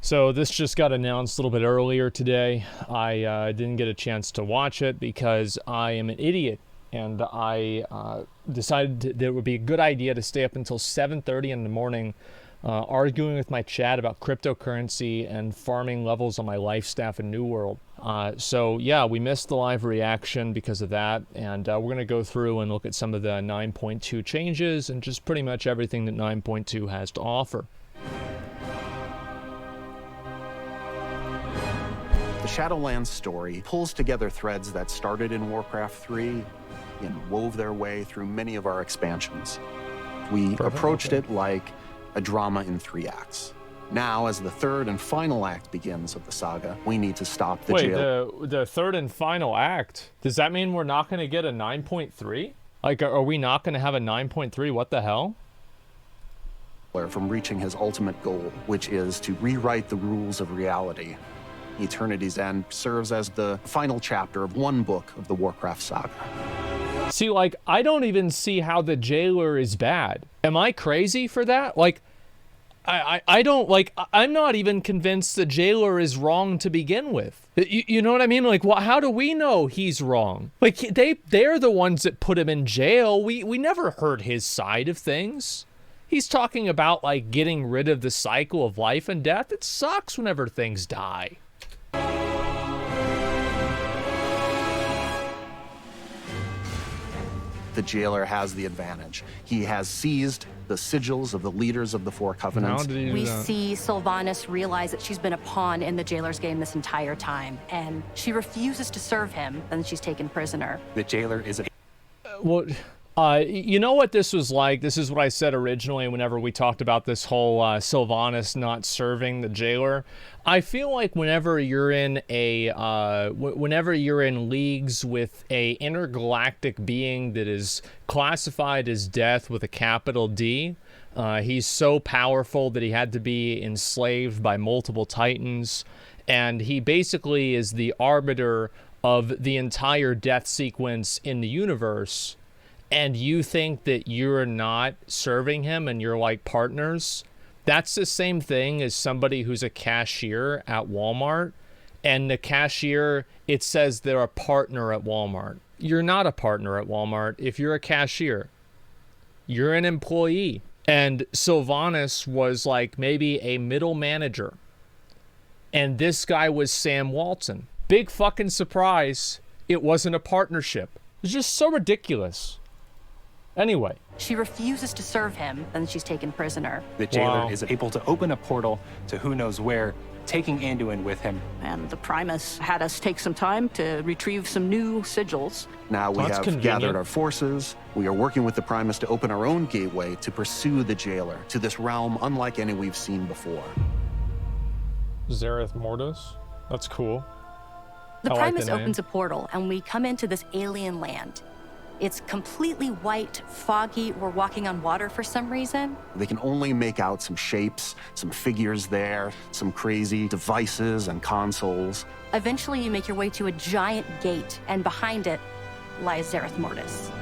So this just got announced a little bit earlier today. I didn't get a chance to watch it because I am an idiot, and I decided that it would be a good idea to stay up until 7:30 in the morning arguing with my chat about cryptocurrency and farming levels on my life staff in New World. So yeah, we missed the live reaction because of that, and we're going to go through and look at some of the 9.2 changes and just pretty much everything that 9.2 has to offer. The Shadowlands story pulls together threads that started in Warcraft 3 and wove their way through many of our expansions. We approached it like a drama in 3 acts. Now, as the third and final act begins of the saga, we need to stop the jail. Wait, the third and final act? Does that mean we're not going to get a 9.3? Like, are we not going to have a 9.3? What the hell? From reaching his ultimate goal, which is to rewrite the rules of reality. Eternity's End serves as the final chapter of one book of the Warcraft saga. See, like, I don't even see how the jailer is bad. Am I crazy for that? Like, I don't, like, I'm not even convinced the jailer is wrong to begin with. You know what I mean? Like, how do we know he's wrong? Like, they're the ones that put him in jail. We never heard his side of things. He's talking about, like, getting rid of the cycle of life and death. It sucks whenever things die. The jailer has the advantage. He has seized the sigils of the leaders of the Four Covenants. We see Sylvanas realize that she's been a pawn in the jailer's game this entire time, and she refuses to serve him, and she's taken prisoner. The jailer is a... Well, you know what this was like? This is what I said originally whenever we talked about this whole Sylvanas not serving the jailer. I feel like whenever you're in leagues with a intergalactic being that is classified as death with a capital D, he's so powerful that he had to be enslaved by multiple titans, and he basically is the arbiter of the entire death sequence in the universe. And you think that you're not serving him and you're like partners, that's the same thing as somebody who's a cashier at Walmart, and the cashier, it says they're a partner at Walmart. You're not a partner at Walmart if you're a cashier. You're an employee. And Sylvanas was like maybe a middle manager. And this guy was Sam Walton. Big fucking surprise, it wasn't a partnership. It's just so ridiculous. Anyway. She refuses to serve him, and she's taken prisoner. The jailer is able to open a portal to who knows where, taking Anduin with him. And the Primus had us take some time to retrieve some new sigils. Now we have gathered our forces. We are working with the Primus to open our own gateway to pursue the jailer to this realm unlike any we've seen before. Zereth Mortis? That's cool. The Primus opens a portal, and we come into this alien land. It's completely white, foggy. We're walking on water for some reason. They can only make out some shapes, some figures there, some crazy devices and consoles. Eventually, you make your way to a giant gate, and behind it lies Zereth Mortis.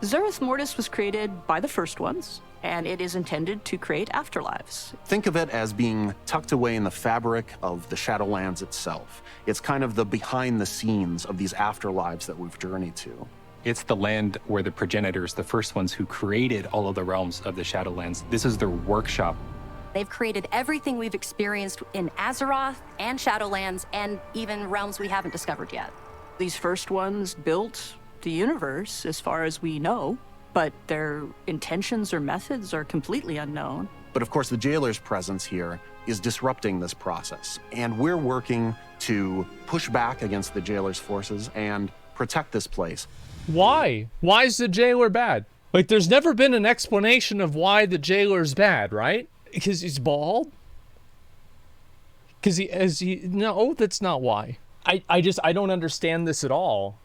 Zereth Mortis was created by the first ones, and it is intended to create afterlives. Think of it as being tucked away in the fabric of the Shadowlands itself. It's kind of the behind the scenes of these afterlives that we've journeyed to. It's the land where the progenitors, the first ones who created all of the realms of the Shadowlands, this is their workshop. They've created everything we've experienced in Azeroth and Shadowlands, and even realms we haven't discovered yet. These first ones built the universe as far as we know, but their intentions or methods are completely unknown. But of course, the jailer's presence here is disrupting this process, and we're working to push back against the jailer's forces and protect this place. Why? Why is the jailer bad? Like, there's never been an explanation of why the jailer's bad, right? Because he's bald? Because no, that's not why. I don't understand this at all.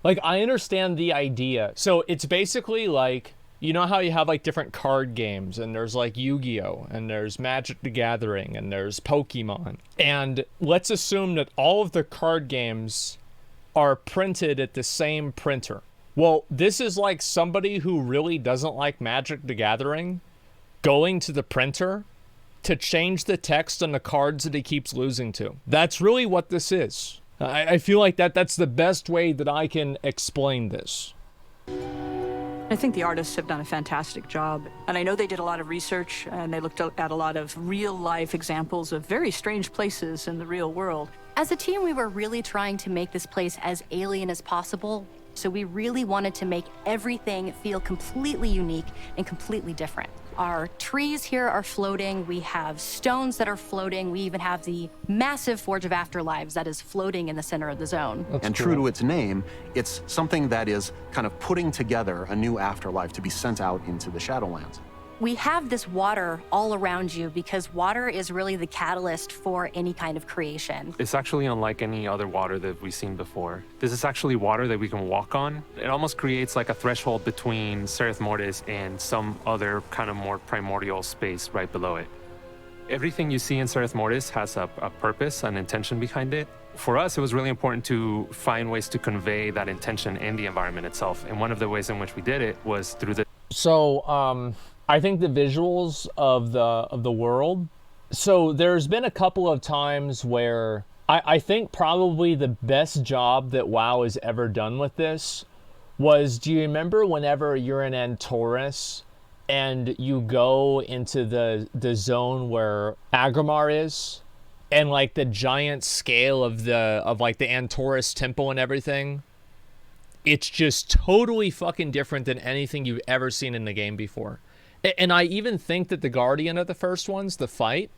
Like, I understand the idea. So it's basically like, you know how you have like different card games, and there's like Yu-Gi-Oh, and there's Magic the Gathering, and there's Pokemon. And let's assume that all of the card games are printed at the same printer. Well, this is like somebody who really doesn't like Magic the Gathering going to the printer to change the text on the cards that he keeps losing to. That's really what this is. I feel like that's the best way that I can explain this. I think the artists have done a fantastic job. And I know they did a lot of research and they looked at a lot of real-life examples of very strange places in the real world. As a team, we were really trying to make this place as alien as possible. So we really wanted to make everything feel completely unique and completely different. Our trees here are floating. We have stones that are floating. We even have the massive Forge of Afterlives that is floating in the center of the zone. And true to its name, it's something that is kind of putting together a new afterlife to be sent out into the Shadowlands. We have this water all around you because water is really the catalyst for any kind of creation. It's actually unlike any other water that we've seen before. This is actually water that we can walk on. It almost creates like a threshold between Zereth Mortis and some other kind of more primordial space right below it. Everything you see in Zereth Mortis has a purpose, an intention behind it. For us, it was really important to find ways to convey that intention in the environment itself. And one of the ways in which we did it was through the... So, I think the visuals of the world. So there's been a couple of times where I think probably the best job that WoW has ever done with this was, do you remember whenever you're in Antorus and you go into the zone where Agrimar is, and like the giant scale of the Antorus temple and everything? It's just totally fucking different than anything you've ever seen in the game before. And I even think that the Guardian of the first ones, the fight,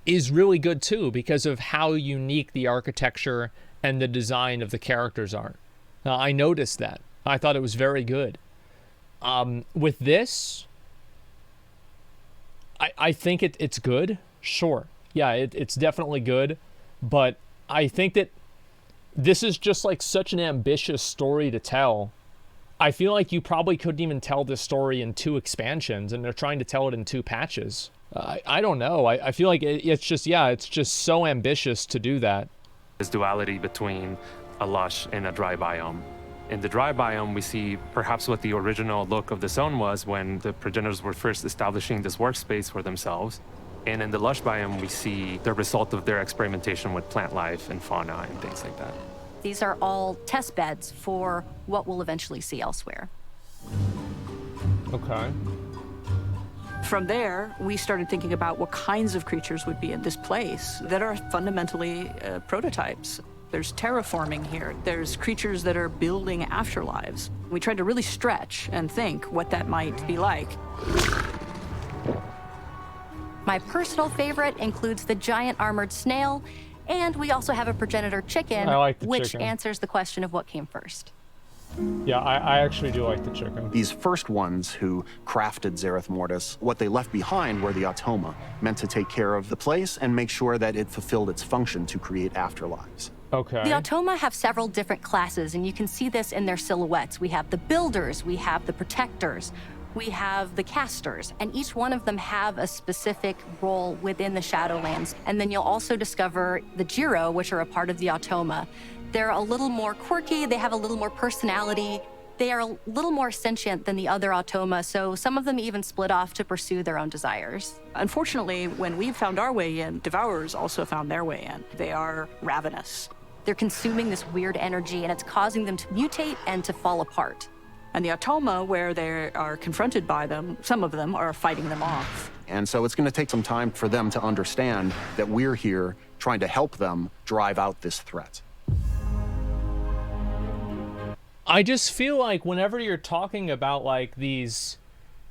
is really good too because of how unique the architecture and the design of the characters are. I noticed that. I thought it was very good. With this, I think it's good. Sure. Yeah, it's definitely good. But I think that this is just like such an ambitious story to tell. I feel like you probably couldn't even tell this story in 2 expansions, and they're trying to tell it in 2 patches. I don't know. I feel like it's just so ambitious to do that. This duality between a lush and a dry biome. In the dry biome, we see perhaps what the original look of the zone was when the progenitors were first establishing this workspace for themselves. And in the lush biome, we see the result of their experimentation with plant life and fauna and things like that. These are all test beds for what we'll eventually see elsewhere. Okay. From there, we started thinking about what kinds of creatures would be in this place that are fundamentally prototypes. There's terraforming here. There's creatures that are building afterlives. We tried to really stretch and think what that might be like. My personal favorite includes the giant armored snail, and we also have a progenitor chicken, which answers the question of what came first. Yeah, I actually do like the chicken. These first ones who crafted Zereth Mortis, what they left behind were the Automa, meant to take care of the place and make sure that it fulfilled its function to create afterlives. Okay. The Automa have several different classes, and you can see this in their silhouettes. We have the builders, we have the protectors, we have the casters, and each one of them have a specific role within the Shadowlands. And then you'll also discover the Jiro, which are a part of the Automa. They're a little more quirky, they have a little more personality, they are a little more sentient than the other Automa, so some of them even split off to pursue their own desires. Unfortunately, when we found our way in, Devourers also found their way in. They are ravenous. They're consuming this weird energy, and it's causing them to mutate and to fall apart. And the Automa, where they are confronted by them, some of them are fighting them off. And so it's going to take some time for them to understand that we're here trying to help them drive out this threat. I just feel like whenever you're talking about like these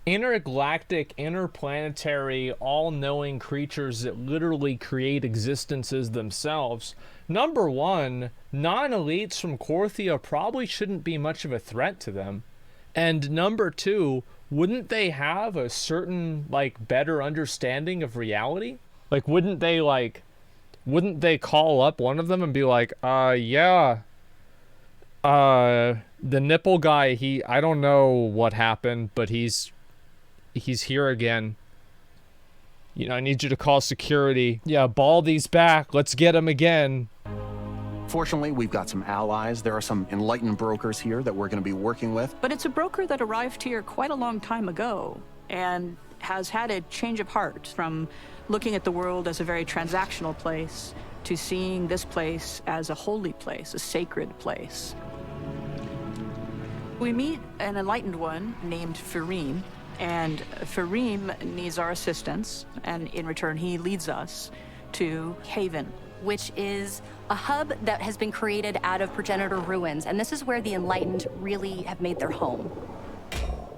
intergalactic, interplanetary, all-knowing creatures that literally create existences themselves, number one, non-elites from Korthia probably shouldn't be much of a threat to them. And number two, wouldn't they have a certain, like, better understanding of reality? Like, wouldn't they call up one of them and be like, yeah, the nipple guy, I don't know what happened, but he's here again. You know, I need you to call security. Yeah, Baldy's back. Let's get him again. Fortunately, we've got some allies. There are some enlightened brokers here that we're going to be working with. But it's a broker that arrived here quite a long time ago and has had a change of heart from looking at the world as a very transactional place to seeing this place as a holy place, a sacred place. We meet an enlightened one named Fareem, and Fareem needs our assistance, and in return he leads us to Haven, which is a hub that has been created out of progenitor ruins, and this is where the enlightened really have made their home.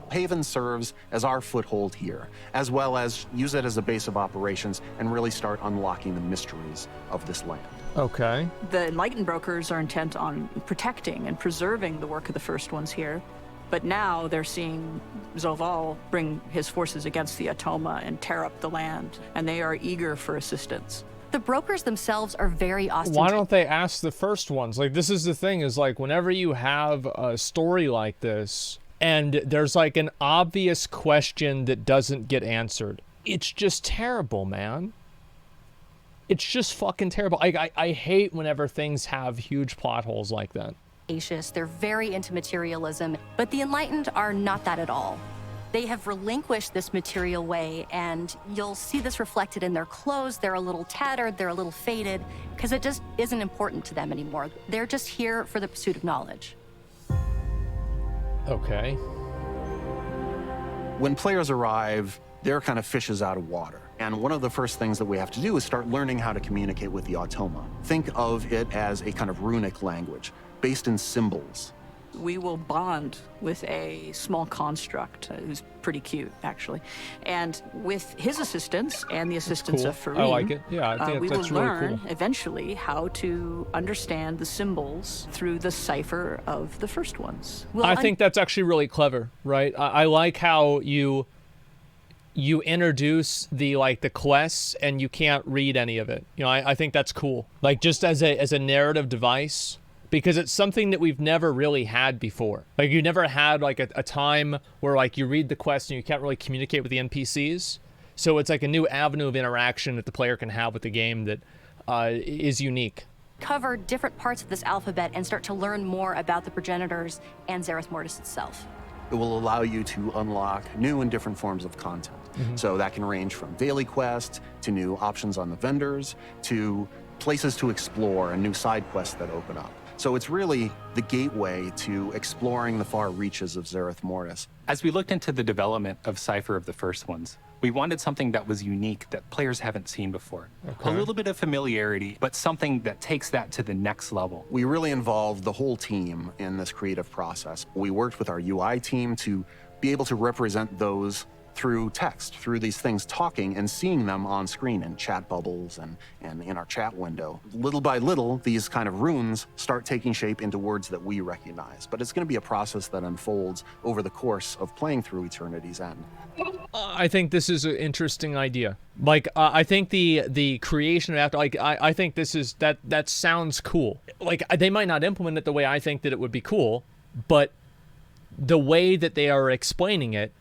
Haven serves as our foothold here, as well as use it as a base of operations and really start unlocking the mysteries of this land. Okay. The enlightened brokers are intent on protecting and preserving the work of the first ones here, but now they're seeing Zoval bring his forces against the Atoma and tear up the land, and they are eager for assistance. The brokers themselves are very ostentatious. Why don't they ask the first ones? Like, this is the thing, is like, whenever you have a story like this, and there's like an obvious question that doesn't get answered, it's just terrible, man. It's just fucking terrible. I hate whenever things have huge plot holes like that. They're very into materialism, but the enlightened are not that at all. They have relinquished this material way, and you'll see this reflected in their clothes. They're a little tattered, they're a little faded, because it just isn't important to them anymore. They're just here for the pursuit of knowledge. Okay. When players arrive, they're kind of fishes out of water. And one of the first things that we have to do is start learning how to communicate with the Automa. Think of it as a kind of runic language, based in symbols. We will bond with a small construct who's pretty cute, actually. And with his assistance and the assistance Cool. of Fareem, I like it. Yeah, I think we that's will really learn cool. eventually how to understand the symbols through the cipher of the first ones. I think that's actually really clever, right? I like how you introduce the quests and you can't read any of it. You know, I think that's cool. Like, just as a narrative device, because it's something that we've never really had before. Like, you never had like a time where like you read the quest and you can't really communicate with the NPCs. So it's like a new avenue of interaction that the player can have with the game that is unique. Cover different parts of this alphabet and start to learn more about the progenitors and Zereth Mortis itself. It will allow you to unlock new and different forms of content. So that can range from daily quests to new options on the vendors to places to explore and new side quests that open up. So it's really the gateway to exploring the far reaches of Zereth Mortis. As we looked into the development of Cypher of the First Ones, we wanted something that was unique that players haven't seen before. Okay. A little bit of familiarity, but something that takes that to the next level. We really involved the whole team in this creative process. We worked with our UI team to be able to represent those through text, through these things talking and seeing them on screen in chat bubbles and in our chat window. Little by little, these kind of runes start taking shape into words that we recognize. But it's going to be a process that unfolds over the course of playing through Eternity's End. I think this is an interesting idea. Like, I think the creation of after, like, I think this is, that sounds cool. Like, they might not implement it the way I think that it would be cool, but the way that they are explaining it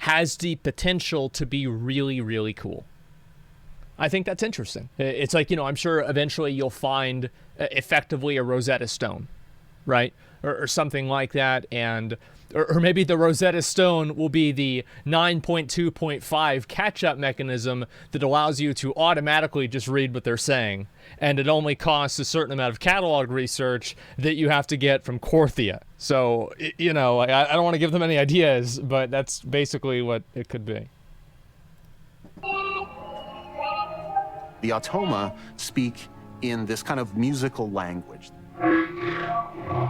has the potential to be really, really cool. I think that's interesting. It's like, I'm sure eventually you'll find effectively a Rosetta Stone, right? Or something like that, and or maybe the Rosetta Stone will be the 9.2.5 catch-up mechanism that allows you to automatically just read what they're saying, and it only costs a certain amount of catalog research that you have to get from Korthia. So, I don't want to give them any ideas, but that's basically what it could be. The Automa speak in this kind of musical language.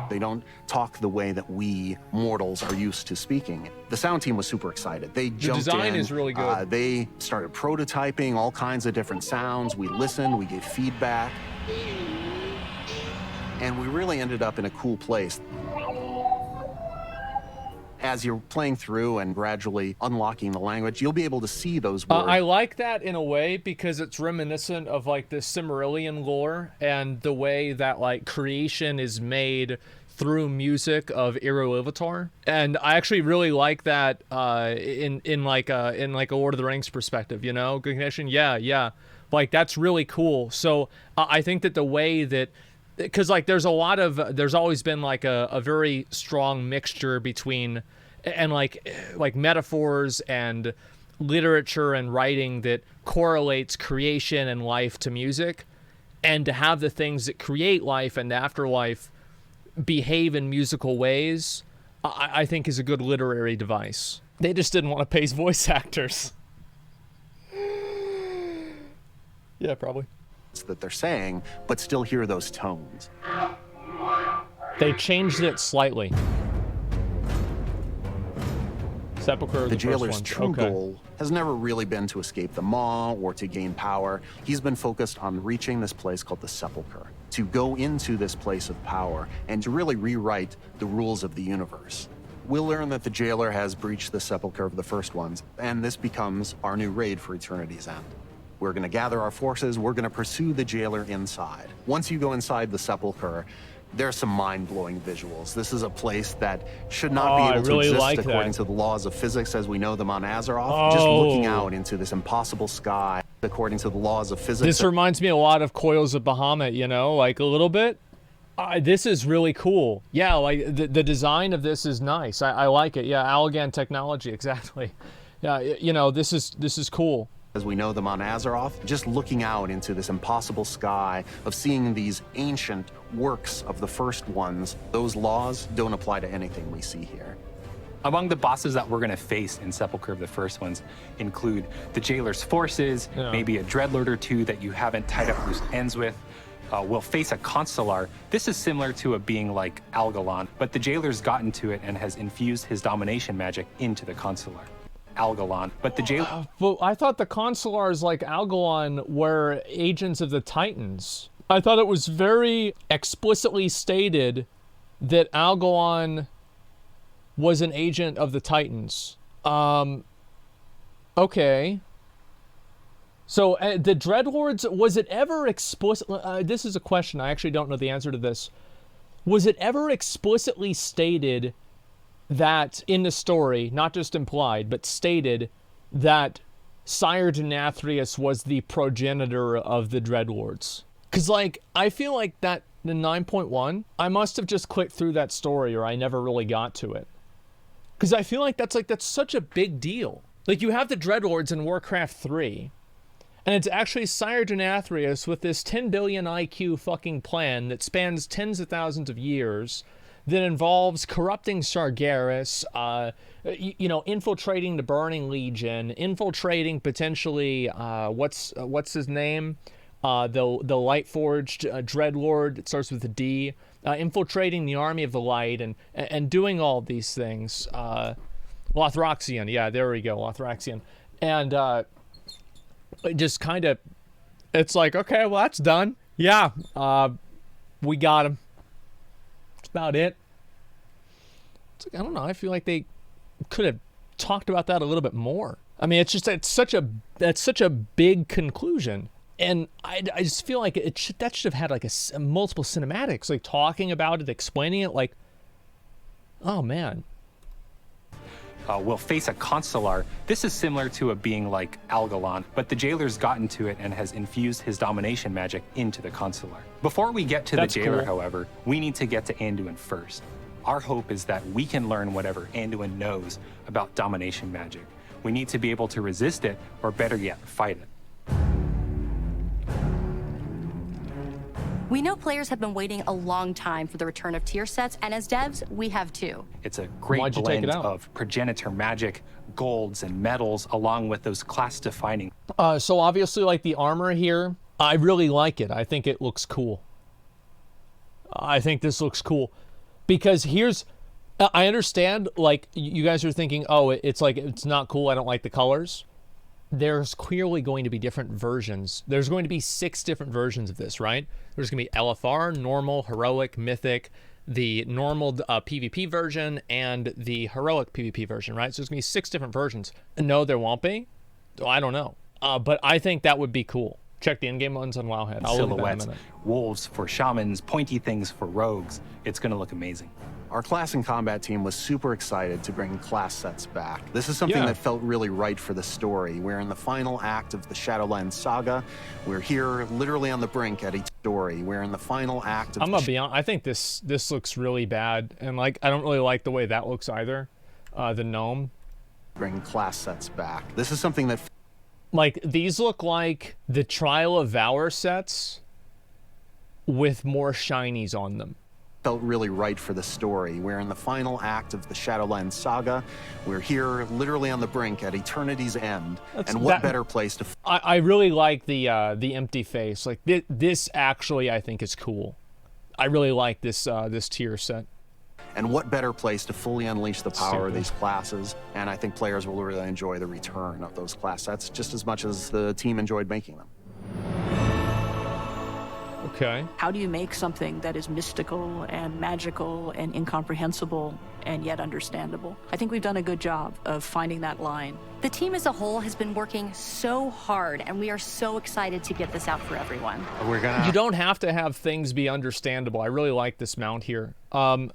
They don't talk the way that we mortals are used to speaking. The sound team was super excited. They jumped in. The design is really good. They started prototyping all kinds of different sounds. We listened, we gave feedback. And we really ended up in a cool place. As you're playing through and gradually unlocking the language, you'll be able to see those words. I like that in a way because it's reminiscent of like the Cimmerillion lore and the way that like creation is made through music of Iluvatar. And I actually really like that in like a Lord of the Rings perspective, Good connection. Yeah. Like, that's really cool. So I think that the way that, because like there's always been like a very strong mixture between and like metaphors and literature and writing that correlates creation and life to music, and to have the things that create life and afterlife behave in musical ways, I think is a good literary device. They just didn't want to pay voice actors. Yeah, probably. That they're saying, but still hear those tones. They changed it slightly. Sepulchre, The jailer's first true one. Okay. goal has never really been to escape the Maw or to gain power. He's been focused on reaching this place called the Sepulchre, to go into this place of power and to really rewrite the rules of the universe. We'll learn that the jailer has breached the Sepulchre of the First Ones, and this becomes our new raid for Eternity's End. We're going to gather our forces, we're going to pursue the jailer inside. Once you go inside the Sepulchre, there's some mind-blowing visuals. This is a place that should not be able to exist according to the laws of physics as we know them on Azeroth. Just looking out into this impossible sky according to the laws of physics. This reminds me a lot of Coils of Bahamut, you know, like a little bit. This is really cool. Yeah, like the design of this is nice. I like it. Yeah, Allegan technology, exactly. Yeah, you know, this is cool. As we know them on Azeroth, just looking out into this impossible sky of seeing these ancient works of the First Ones, those laws don't apply to anything we see here. Among the bosses that we're going to face in Sepulchre of the First Ones include the jailer's forces, maybe a dreadlord or two that you haven't tied up loose ends with. We'll face a consular. This is similar to a being like Algalon, but the jailer's gotten to it and has infused his domination magic into the consular. Algalon, but the jailer... But I thought the consulars like Algalon were agents of the Titans. I thought it was very explicitly stated that Algalon was an agent of the Titans. Okay. So the Dreadlords, was it ever explicit? This is a question. I actually don't know the answer to this. Was it ever explicitly stated that in the story, not just implied, but stated that Sire Denathrius was the progenitor of the Dreadlords? Because, like, I feel like that in 9.1, I must have just clicked through that story or I never really got to it. Because I feel like that's such a big deal. Like, you have the Dreadlords in Warcraft 3, and it's actually Sire Denathrius with this 10 billion IQ fucking plan that spans tens of thousands of years that involves corrupting Sargeras, you know, infiltrating the Burning Legion, infiltrating potentially, what's his name? The Lightforged Dreadlord, it starts with a D, infiltrating the Army of the Light and doing all these things. Lothraxion, yeah, there we go, Lothraxion. And it just kind of, it's like, okay, well, that's done. Yeah, we got him. That's about it. It's like, I don't know, I feel like they could have talked about that a little bit more. I mean, it's such a big conclusion. And I just feel like that should have had like a multiple cinematics, like talking about it, explaining it, like, oh man. We'll face a consular. This is similar to a being like Algalon, but the jailer's gotten to it and has infused his domination magic into the consular. Before we get to the jailer, however, we need to get to Anduin first. Our hope is that we can learn whatever Anduin knows about domination magic. We need to be able to resist it, or better yet, fight it. We know players have been waiting a long time for the return of tier sets, and as devs, we have too. It's a great blend of progenitor magic, golds, and metals, along with those class-defining. So obviously, like the armor here, I really like it. I think it looks cool. I think this looks cool. Because here's, I understand, like, you guys are thinking, oh, it's like, it's not cool, I don't like the colors. There's clearly going to be different versions. There's going to be 6 different versions of this, right? There's going to be LFR, normal, heroic, mythic, the normal PvP version, and the heroic PvP version, right? So there's going to be 6 different versions. No, there won't be. I don't know. But I think that would be cool. Check the in-game ones on Wowhead. I'll silhouettes, wolves for shamans, pointy things for rogues. It's going to look amazing. Our class and combat team was super excited to bring class sets back. This is something that felt really right for the story. We're in the final act of the Shadowlands saga. We're here literally on the brink at a story. We're in the final act of I'm gonna be honest, I think this looks really bad. And like, I don't really like the way that looks either. The gnome. bring class sets back. This is something that... Like, these look like the Trial of Valor sets with more shinies on them. Felt really right for the story. We're in the final act of the Shadowlands saga. We're here literally on the brink at eternity's end. And what better place to... I really like the empty face. Like, this actually, I think, is cool. I really like this this tier set. And what better place to fully unleash the power of these classes? And I think players will really enjoy the return of those class sets just as much as the team enjoyed making them. Okay. How do you make something that is mystical and magical and incomprehensible and yet understandable? I think we've done a good job of finding that line. The team as a whole has been working so hard, and we are so excited to get this out for everyone. You don't have to have things be understandable. I really like this mount here. And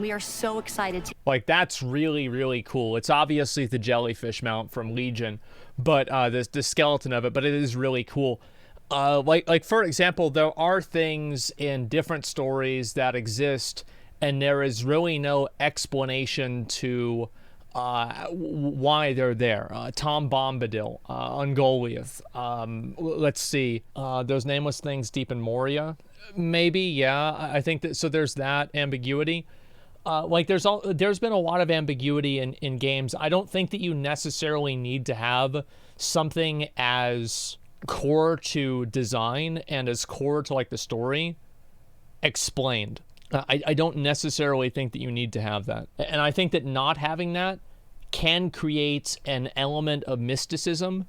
we are so excited to... Like, that's really, really cool. It's obviously the jellyfish mount from Legion, but the skeleton of it, but it is really cool. Like for example, there are things in different stories that exist, and there is really no explanation to why they're there. Tom Bombadil, Ungoliath, let's see, those nameless things deep in Moria, maybe, yeah, I think that, so there's that ambiguity. Like there's been a lot of ambiguity in games. I don't think that you necessarily need to have something as core to design and as core to like the story explained. I don't necessarily think that you need to have that. And I think that not having that can create an element of mysticism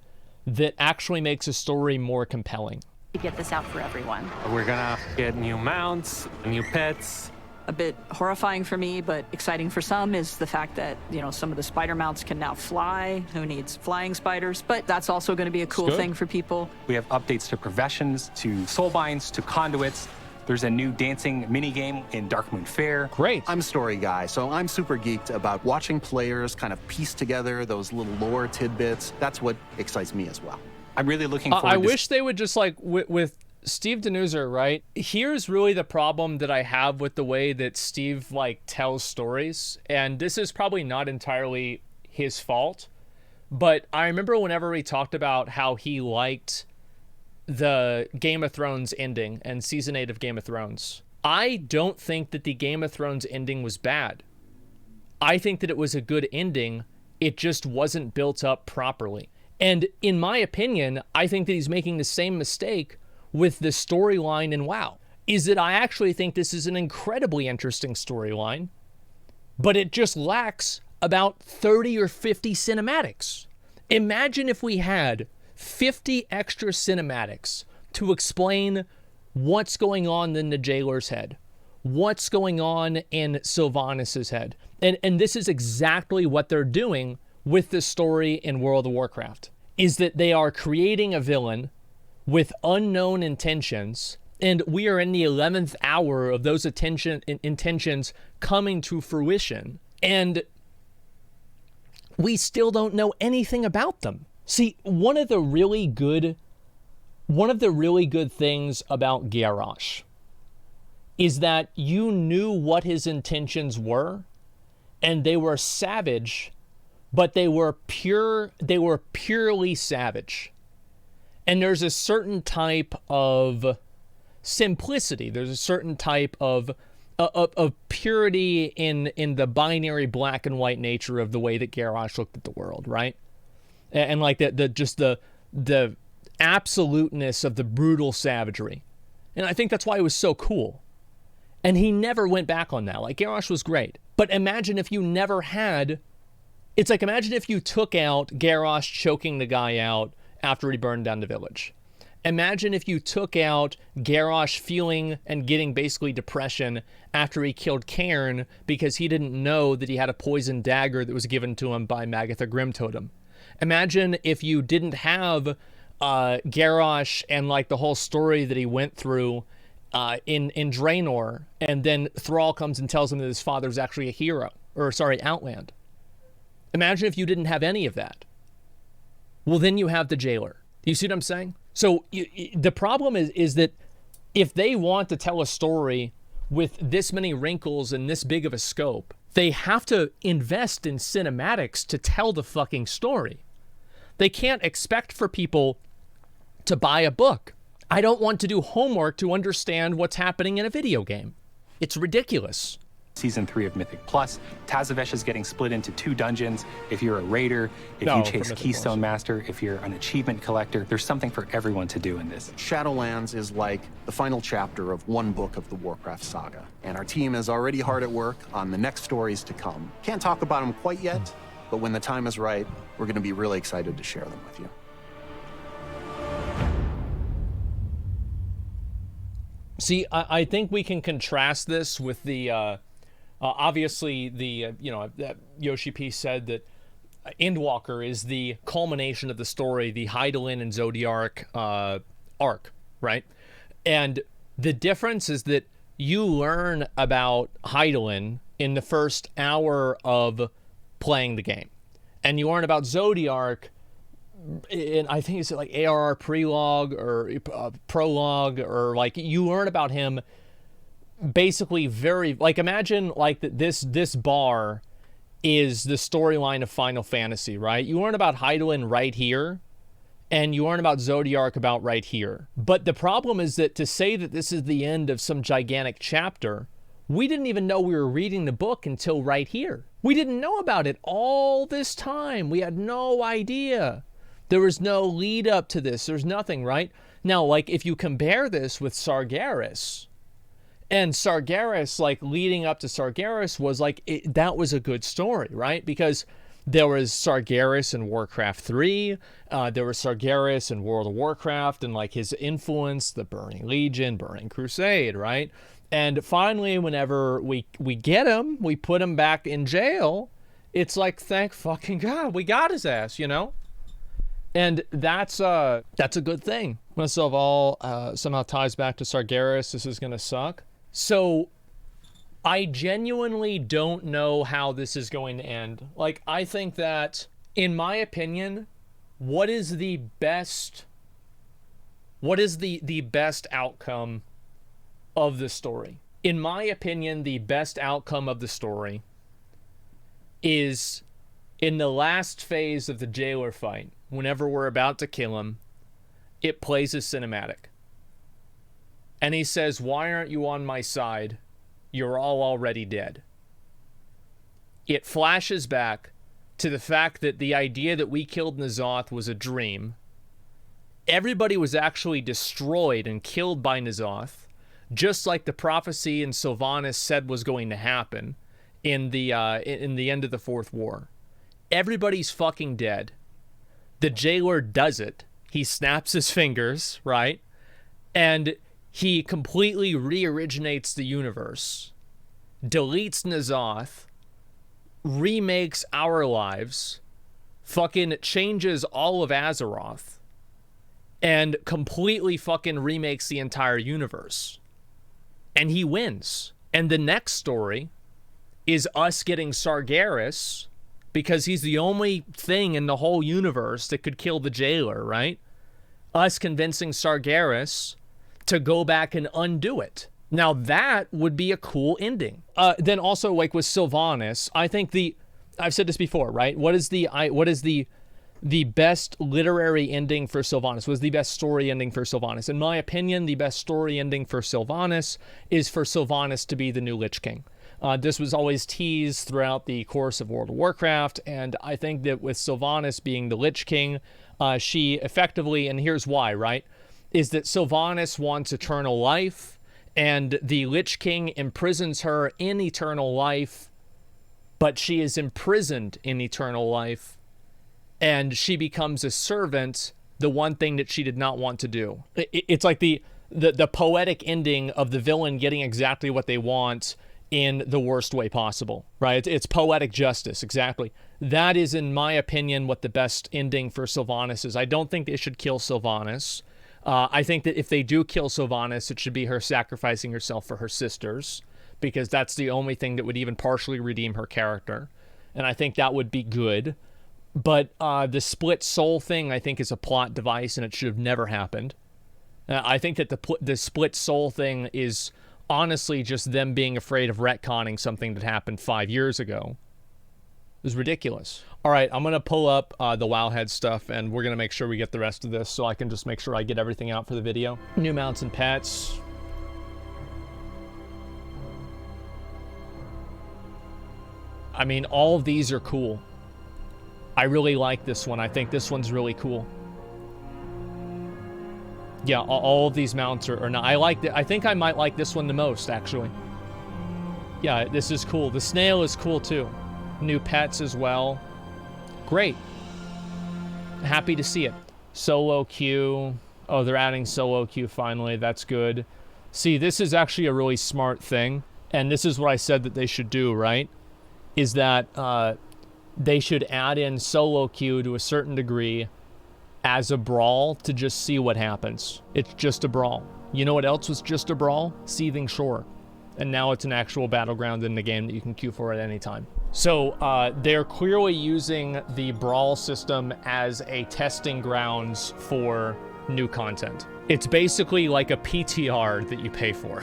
that actually makes a story more compelling. To get this out for everyone. We're gonna get new mounts, new pets. A bit horrifying for me, but exciting for some is the fact that, you know, some of the spider mounts can now fly. Who needs flying spiders? But that's also going to be a cool thing for people. We have updates to professions, to soulbinds, to conduits. There's a new dancing minigame in Darkmoon Fair. Great. I'm a story guy, so I'm super geeked about watching players kind of piece together those little lore tidbits. That's what excites me as well. I'm really looking forward to... I wish they would just, like, with Steve Denuser, right? Here's really the problem that I have with the way that Steve, like, tells stories. And this is probably not entirely his fault. But I remember whenever we talked about how he liked the Game of Thrones ending and season 8 of Game of Thrones. I don't think that the Game of Thrones ending was bad. I think that it was a good ending. It just wasn't built up properly. And in my opinion, I think that he's making the same mistake with the storyline in WoW. Is that I actually think this is an incredibly interesting storyline, but it just lacks about 30 or 50 cinematics. Imagine if we had 50 extra cinematics to explain what's going on in the jailer's head, what's going on in Sylvanas' head. And this is exactly what they're doing with the story in World of Warcraft, is that they are creating a villain with unknown intentions, and we are in the 11th hour of those intentions coming to fruition, and we still don't know anything about them. See, one of the really good things about Garrosh is that you knew what his intentions were, and they were savage, but they were purely savage. And there's a certain type of simplicity. There's a certain type of purity in the binary black and white nature of the way that Garrosh looked at the world, right? And like the absoluteness of the brutal savagery. And I think that's why it was so cool. And he never went back on that. Like, Garrosh was great. But imagine if you never had... It's like, imagine if you took out Garrosh choking the guy out after he burned down the village. Imagine if you took out Garrosh feeling and getting basically depression after he killed Cairn because he didn't know that he had a poisoned dagger that was given to him by Magatha Grimtotem. Imagine if you didn't have Garrosh and like the whole story that he went through in Draenor, and then Thrall comes and tells him that his father's actually a hero, or sorry, Outland. Imagine if you didn't have any of that. Well, then you have the jailer. You see what I'm saying? So the problem is that if they want to tell a story with this many wrinkles and this big of a scope, They have to invest in cinematics to tell the fucking story. They can't expect for people to buy a book. I don't want to do homework to understand what's happening in a video game. It's ridiculous. Season 3 of Mythic Plus, Tazavesh is getting split into 2 dungeons. If you're a raider, if you chase Keystone Master, if you're an achievement collector, there's something for everyone to do in this. Shadowlands is like the final chapter of one book of the Warcraft saga, and our team is already hard at work on the next stories to come. Can't talk about them quite yet, but when the time is right, we're going to be really excited to share them with you. See, I think we can contrast this with the, obviously, the, Yoshi P said that Endwalker is the culmination of the story, the Hydaelyn and Zodiark arc, right? And the difference is that you learn about Hydaelyn in the first hour of playing the game. And you learn about Zodiark in, I think it's like ARR prologue or prologue, or like you learn about him basically very, like, imagine like this bar is the storyline of Final Fantasy, right? You learn about Hydaelyn right here, and you learn about Zodiark about right here. But the problem is that to say that this is the end of some gigantic chapter, we didn't even know we were reading the book until right here. We didn't know about it all this time. We had no idea. There was no lead up to this. There's nothing, right? Now, like, if you compare this with Sargeras, and Sargeras, like, leading up to Sargeras was, like, that was a good story, right? Because there was Sargeras in Warcraft 3, there was Sargeras in World of Warcraft, and, like, his influence, the Burning Legion, Burning Crusade, right? And finally, whenever we get him, we put him back in jail, it's like, thank fucking God, we got his ass, you know? And that's a good thing. This all somehow ties back to Sargeras. This is going to suck. So I genuinely don't know how this is going to end. Like, I think that, in my opinion, what is the best outcome of the story? In my opinion, the best outcome of the story is in the last phase of the jailer fight. Whenever we're about to kill him, it plays a cinematic. And he says, "Why aren't you on my side? You're all already dead." It flashes back to the fact that the idea that we killed N'Zoth was a dream. Everybody was actually destroyed and killed by N'Zoth, just like the prophecy in Sylvanas said was going to happen in the end of the Fourth War. Everybody's fucking dead. The jailer does it. He snaps his fingers, right? And he completely re-originates the universe, deletes N'Zoth, remakes our lives, fucking changes all of Azeroth, and completely fucking remakes the entire universe. And he wins. And the next story is us getting Sargeras, because he's the only thing in the whole universe that could kill the jailer, right? Us convincing Sargeras to go back and undo it. Now that would be a cool ending. Then also, like with Sylvanas, I think I've said this before, right? What is the best literary ending for Sylvanas? What is the best story ending for Sylvanas? In my opinion, the best story ending for Sylvanas is for Sylvanas to be the new Lich King. This was always teased throughout the course of World of Warcraft, and I think that with Sylvanas being the Lich King, she effectively, and here's why, right, is that Sylvanas wants eternal life, and the Lich King imprisons her in eternal life, but she is imprisoned in eternal life, and she becomes a servant, the one thing that she did not want to do. It's like the poetic ending of the villain getting exactly what they want in the worst way possible, right? It's poetic justice, exactly. That is, in my opinion, what the best ending for Sylvanas is. I don't think they should kill Sylvanas. I think that if they do kill Sylvanas, it should be her sacrificing herself for her sisters, because that's the only thing that would even partially redeem her character. And I think that would be good. But the split soul thing, I think, is a plot device, and it should have never happened. I think that the split soul thing is honestly just them being afraid of retconning something that happened 5 years ago. It was ridiculous. All right, I'm going to pull up the Wowhead stuff, and we're going to make sure we get the rest of this so I can just make sure I get everything out for the video. New mounts and pets. I mean, all of these are cool. I really like this one. I think this one's really cool. Yeah, all of these mounts are not. I think I might like this one the most, actually. Yeah, this is cool. The snail is cool, too. New pets as well. Great. Happy to see it. Solo queue. Oh, they're adding solo queue finally. That's good. See, this is actually a really smart thing. And this is what I said that they should do, right? Is that they should add in solo queue to a certain degree as a brawl to just see what happens. It's just a brawl. You know what else was just a brawl? Seething Shore. And now it's an actual battleground in the game that you can queue for at any time. So they're clearly using the brawl system as a testing grounds for new content. It's basically like a PTR that you pay for.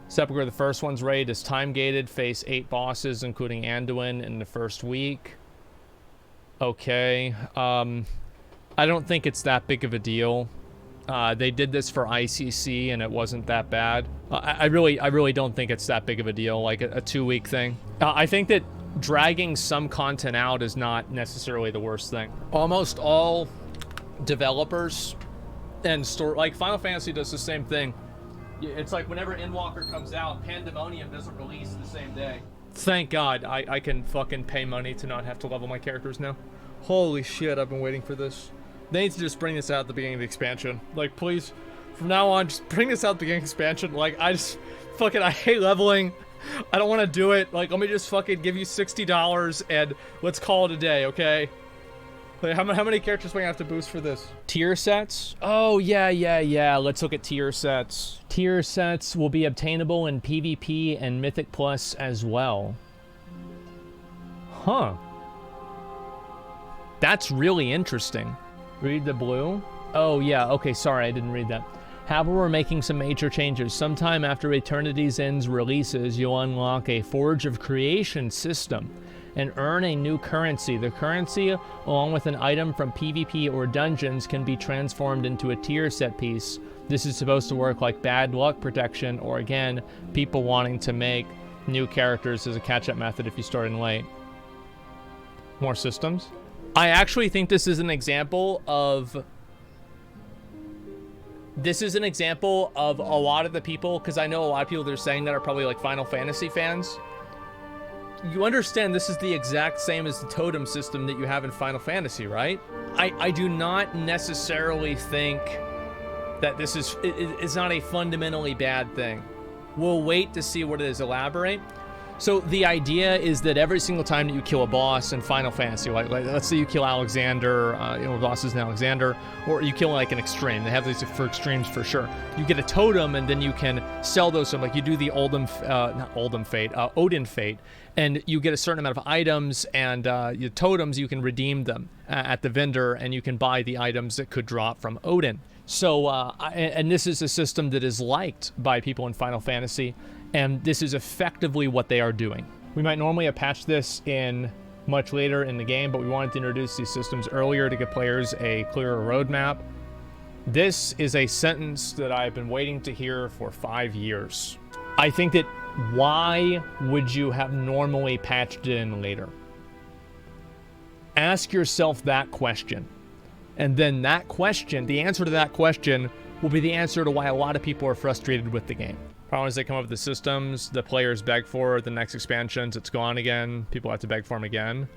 Sepulchre, the first one's raid is time gated, face 8 bosses, including Anduin in the first week. Okay. I don't think it's that big of a deal. They did this for ICC and it wasn't that bad. I really don't think it's that big of a deal, like a 2-week thing. I think that dragging some content out is not necessarily the worst thing. Almost all developers and like Final Fantasy does the same thing. It's like whenever Endwalker comes out, Pandemonium doesn't release the same day. Thank God I can fucking pay money to not have to level my characters now. Holy shit, I've been waiting for this. They need to just bring this out at the beginning of the expansion. Like, please, from now on, just bring this out at the beginning of the expansion. Like, I hate leveling. I don't want to do it. Like, let me just fucking give you $60 and let's call it a day, okay? Like, how many characters do I have to boost for this? Tier sets? Oh, yeah. Let's look at tier sets. Tier sets will be obtainable in PvP and Mythic Plus as well. Huh. That's really interesting. Read the blue? Oh, yeah. Okay, sorry, I didn't read that. However, we're making some major changes. Sometime after Eternity's End's releases, you'll unlock a Forge of Creation system and earn a new currency. The currency, along with an item from PvP or dungeons, can be transformed into a tier set piece. This is supposed to work like bad luck protection, or again, people wanting to make new characters as a catch-up method if you start in late. More systems? I actually think this is an example of a lot of the people, because I know a lot of people that are saying that are probably like Final Fantasy fans. You understand this is the exact same as the totem system that you have in Final Fantasy, right? I do not necessarily think that this is, it's not a fundamentally bad thing. We'll wait to see what it is. Elaborate. So the idea is that every single time that you kill a boss in Final Fantasy, like let's say you kill Alexander, bosses in Alexander, or you kill like an extreme. They have these for extremes for sure. You get a totem, and then you can sell those. Like you do the Odin Fate, and you get a certain amount of items, and your totems you can redeem them at the vendor, and you can buy the items that could drop from Odin. So and this is a system that is liked by people in Final Fantasy. And this is effectively what they are doing. We might normally have patched this in much later in the game, but we wanted to introduce these systems earlier to give players a clearer roadmap. This is a sentence that I've been waiting to hear for 5 years. I think that why would you have normally patched it in later? Ask yourself that question. And then that question, the answer to that question, will be the answer to why a lot of people are frustrated with the game. Problem is they come up with the systems, the players beg for the next expansions, it's gone again, people have to beg for them again.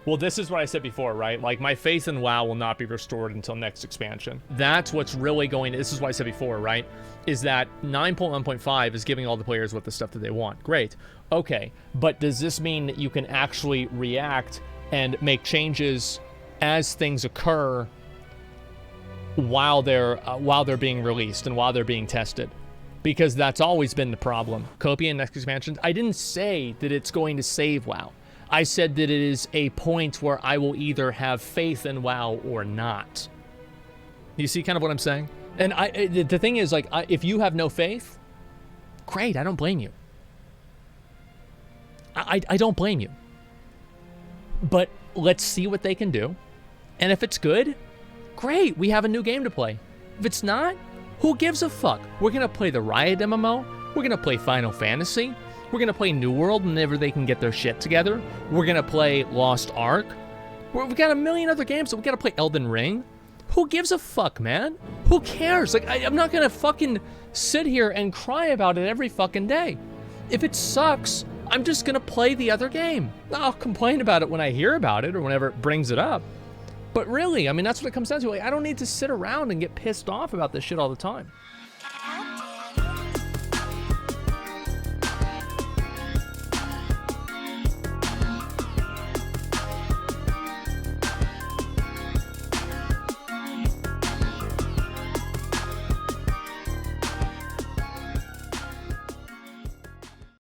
Well, this is what I said before, right? Like, my faith in WoW will not be restored until next expansion. That's what's really going to, this is what I said before, right? Is that 9.1.5 is giving all the players what the stuff that they want. Great. Okay, but does this mean that you can actually react and make changes as things occur while they're being released and while they're being tested? Because that's always been the problem. Copia and next expansions, I didn't say that it's going to save WoW. I said that it is a point where I will either have faith in WoW or not. You see kind of what I'm saying? And the thing is, like, if you have no faith, great, I don't blame you. I don't blame you. But let's see what they can do. And if it's good, great, we have a new game to play. If it's not, who gives a fuck? We're gonna play the Riot MMO, we're gonna play Final Fantasy, we're gonna play New World whenever they can get their shit together, we're gonna play Lost Ark, we've got a million other games, so we gotta play Elden Ring. Who gives a fuck, man? Who cares? Like, I'm not gonna fucking sit here and cry about it every fucking day. If it sucks, I'm just gonna play the other game. I'll complain about it when I hear about it or whenever it brings it up. But really, I mean, that's what it comes down to. Like, I don't need to sit around and get pissed off about this shit all the time.